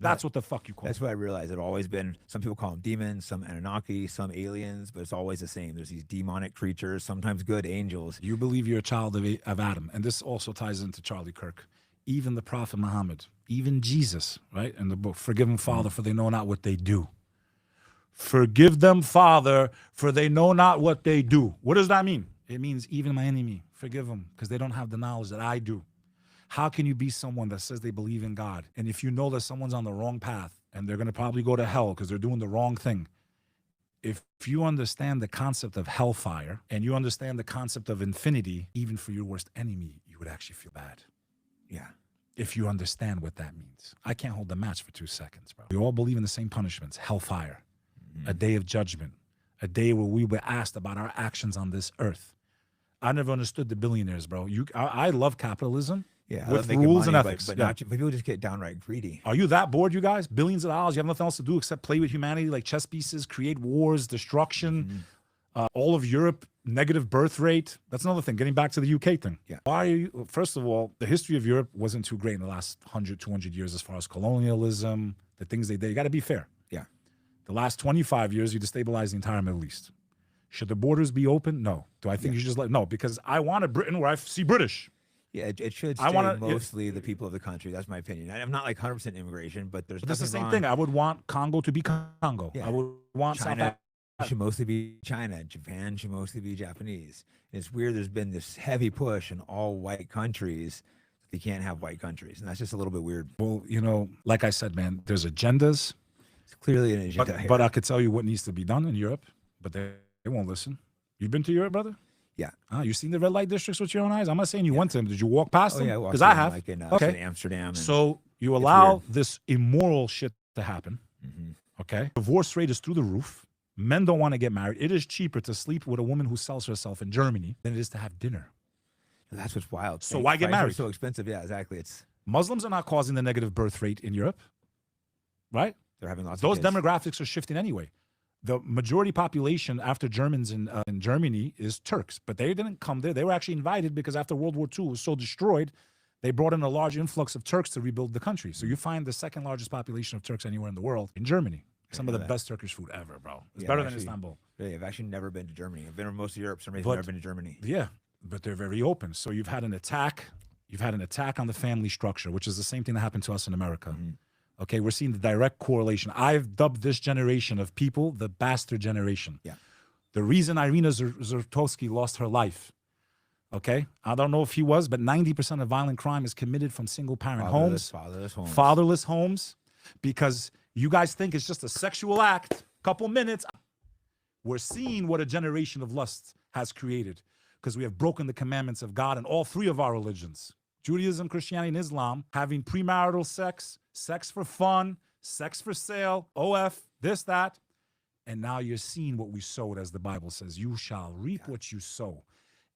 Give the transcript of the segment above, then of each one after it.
That's what the fuck you call That's them. what I realized. It's always been, some people call them demons, some Anunnaki, some aliens, but it's always the same. There's these demonic creatures, sometimes good angels. You believe you're a child of Adam. And this also ties into Charlie Kirk. Even the Prophet Muhammad, even Jesus, right? In the book, forgive them, Father, for they know not what they do. Forgive them, Father, for they know not what they do. What does that mean? It means even my enemy, forgive them, because they don't have the knowledge that I do. How can you be someone that says they believe in God? And if you know that someone's on the wrong path and they're going to probably go to hell because they're doing the wrong thing, if you understand the concept of hellfire and you understand the concept of infinity, even for your worst enemy, you would actually feel bad. Yeah. If you understand what that means. I can't hold the match for 2 seconds, bro. We all believe in the same punishments, hellfire, a day of judgment, a day where we were asked about our actions on this earth. I never understood the billionaires, bro. I love capitalism. Yeah, I With love making rules money, and ethics. but Yeah. not, but people just get downright greedy. Are you that bored, you guys? Billions of dollars, you have nothing else to do except play with humanity like chess pieces, create wars, destruction, all of Europe, negative birth rate. That's another thing, getting back to the UK thing. Yeah. Why are you, first of all, the history of Europe wasn't too great in the last 100, 200 years as far as colonialism, the things they did. You got to be fair. Yeah. The last 25 years, you destabilized the entire Middle East. Should the borders be open? No. Do I think you should just no, because I want a Britain where I see British. Yeah, it should I stay wanna- mostly the people of the country. That's my opinion. I'm not like 100% immigration, but there's But that's the nothing same wrong. thing. I would want Congo to be Congo. Yeah. I would want China South should mostly be China. Japan should mostly be Japanese. And it's weird. There's been this heavy push in all white countries. They can't have white countries, and that's just a little bit weird. Well, you know, like I said, man, there's agendas, It's clearly an agenda here. but I could tell you what needs to be done in Europe, but they won't listen. You been to Europe, brother? Yeah. You seen the red light districts with your own eyes? I'm not saying you went to them. Did you walk past Oh them? yeah, walked Because I around, have. like in, Okay. in Amsterdam. And So you allow weird. this immoral shit to happen. Okay. Divorce rate is through the roof. Men don't want to get married. It is cheaper to sleep with a woman who sells herself in Germany than it is to have dinner. that's what's wild. So why get Flights are married? So expensive. Yeah, exactly. It's Muslims are not causing the negative birth rate in Europe, right? they're having lots Those of kids. demographics are shifting anyway. The majority population after Germans in Germany is Turks, but they didn't come there. They were actually invited because after World War II was so destroyed, they brought in a large influx of Turks to rebuild the country. So you find the second largest population of Turks anywhere in the world in Germany. Some of the best Turkish food ever, bro. It's Yeah, better than actually- Istanbul. Yeah, I've actually never been to Germany. I've been to most of Europe. For some reason, But- I've never been to Germany. Yeah, but they're very open. So you've had an attack. You've had an attack on the family structure, which is the same thing that happened to us in America. Okay, we're seeing the direct correlation. I've dubbed this generation of people the bastard generation. Yeah. The reason Irina Zertovsky lost her life, okay? I don't know if he was, but 90% of violent crime is committed from single-parent homes. Fatherless homes. Fatherless homes, because you guys think it's just a sexual act, couple minutes. We're seeing what a generation of lust has created because we have broken the commandments of God in all three of our religions. Judaism, Christianity, and Islam, having premarital sex, sex for fun, sex for sale, OF, this, that. And now you're seeing what we sowed, as the Bible says. You shall reap what you sow.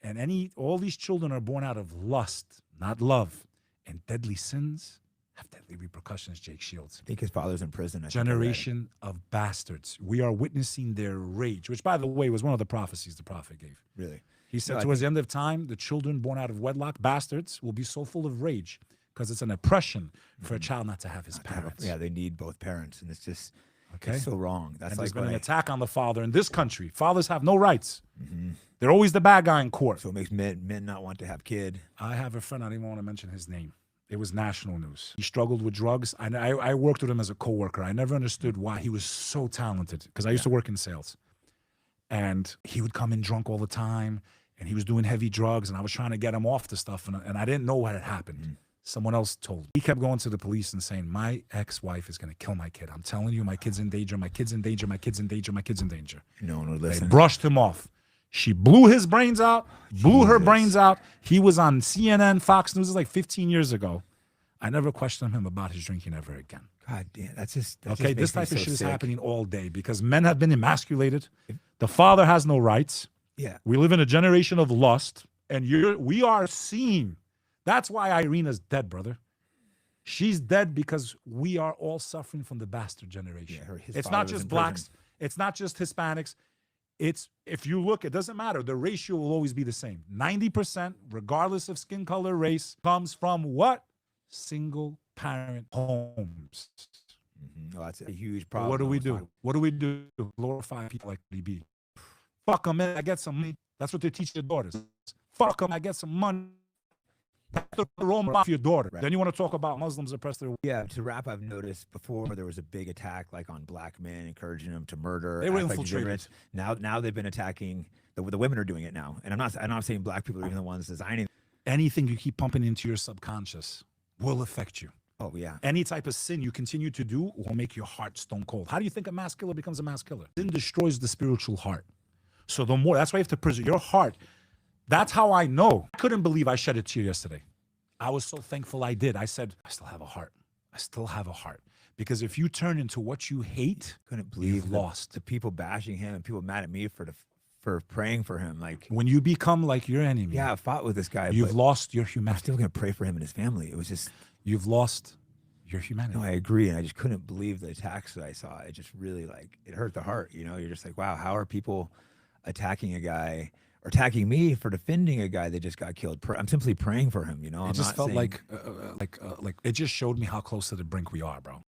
And all these children are born out of lust, not love. And deadly sins have deadly repercussions, Jake Shields. I think his father's in prison. I think I read. Generation of bastards. We are witnessing their rage, which, by the way, was one of the prophecies the prophet gave. Really. He said, No, I towards the end of time, the children born out of wedlock, bastards, will be so full of rage because it's an oppression for a child not to have his parents. Yeah, they need both parents, and it's just Okay. it's so wrong. That's And like there's been an why- attack on the father in this country. Fathers have no rights. They're always the bad guy in court. so it makes men not want to have kid. I have a friend, I don't even want to mention his name. It was national news. He struggled with drugs. I worked with him as a coworker. I never understood why he was so talented because I used to work in sales. And he would come in drunk all the time and he was doing heavy drugs and I was trying to get him off the stuff and I didn't know what had happened. Someone else told me. He kept going to the police and saying, my ex-wife is going to kill my kid. I'm telling you, my kid's in danger, my kid's in danger, my kid's in danger, my kid's in danger. No one would They listen. brushed him off. She blew his brains out, blew her brains out. He was on CNN, Fox News, like 15 years ago. I never questioned him about his drinking ever again. God damn, that's just that Okay, just this makes type me of so shit is sick. happening all day because men have been emasculated. The father has no rights. Yeah, We live in a generation of lust, and we are seeing. That's why Irina's dead, brother. She's dead because we are all suffering from the bastard generation. Yeah, his It's father not was just in blacks. prison. It's not just Hispanics. It's, if you look, it doesn't matter. The ratio will always be the same. 90%, regardless of skin color, race, comes from what? Single parent homes. Oh, that's a huge But problem. what do we Almost do? talk- What do we do? Glorify people like DB. Fuck them, man. I get some money. That's what they teach their daughters. Fuck them. I get some money. That's the role model for your daughter. Right. Then you want to talk about Muslims oppress their. Yeah, to wrap, I've noticed before there was a big attack like on black men, encouraging them to murder. They were act like infiltrated. degenerates. Now they've been attacking the women are doing it now, and I'm not saying black people are even the ones designing. Anything you keep pumping into your subconscious will affect you. Oh yeah, Any type of sin you continue to do will make your heart stone cold. How do you think a mass killer becomes a mass killer? Sin destroys the spiritual heart. So the more, that's why you have to preserve your heart. That's how I know. I couldn't believe I shed a tear yesterday. I was so thankful I did. I said, I still have a heart. I still have a heart. Because if you turn into what you hate, couldn't believe you've lost. the people bashing him and people mad at me for praying for him. Like, When you become like your enemy, yeah, I fought with this guy. you've but lost your I'm humanity. still gonna pray for him and his family. It was just, You've lost your humanity. no, I agree, and I just couldn't believe the attacks that I saw. It just really like it hurt the heart. You know, you're just like, wow, how are people attacking a guy or attacking me for defending a guy that just got killed? I'm simply praying for him. You know, It I'm just not felt saying, like it just showed me how close to the brink we are, bro.